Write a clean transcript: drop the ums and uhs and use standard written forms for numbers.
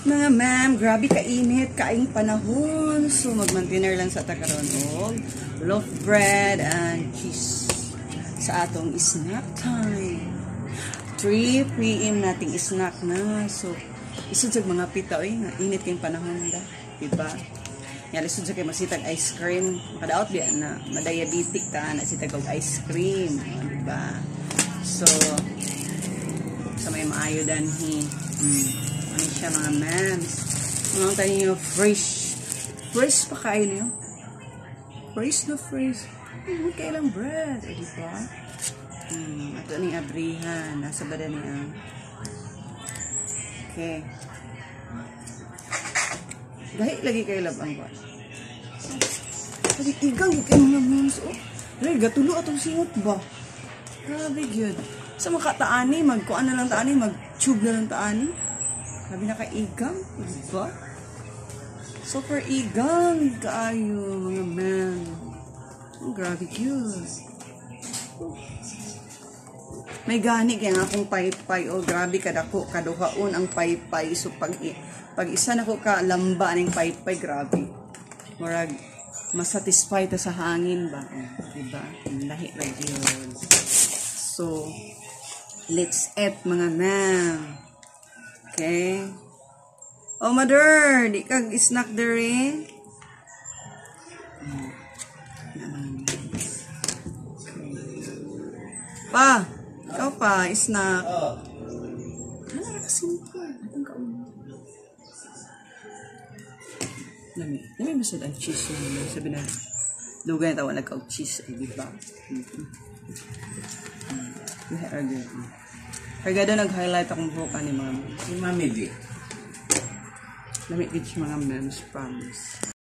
Mga ma'am, grabe kainit, kaing panahon. So, mag-maintainer lang sa takaron og loaf bread and cheese sa atong snack time. 3 p.m. nating snack na. So, isod sa mga pita, nga init kayong panahon da. Diba? Nga, lisod sa kayo masitag ice cream. Makadaot biya na, madiabetic ta na sitag og ice cream. Diba? So, sa may maayo danhi. Ano siya mga mams. Mga tayo nyo, fresh. Fresh pa kayo nyo. Fresh na fresh. Kailang bread. O diba? Ito ni abrihan. Nasa bada niya. Okay. Dahil lagi kayo labang ba? Lagi igang kayo mga mams. Dahil gatulo atong singot ba? Grabe yun. Sa mga taani, magkuan na lang taani, mag-tube na lang taani. Sabi na ka-igang, diba? Super igang kaayo, mga man. Oh, grabe yun. May gani kaya nga akong paypay. Oh, grabe kadako, kaduhaon ang paypay. So, pag isa na ko ka lamba ng paypay, grabe. Marag, masatisfy ta sa hangin ba? Oh, diba? Lahi lang yun. So, let's eat, mga man. Okay. Oh, mother, di kag snack dere. Pa, ikaw pa, snack. Ano na kasimple? Atong kaon. Lami masad ang cheese na. Sabi na, dugay na tawa nagka-cheese. Ay, diba? Kaya doon nag-highlight akong buka ni Mami. Si Mami di. Lamig din siya mga memes, promise.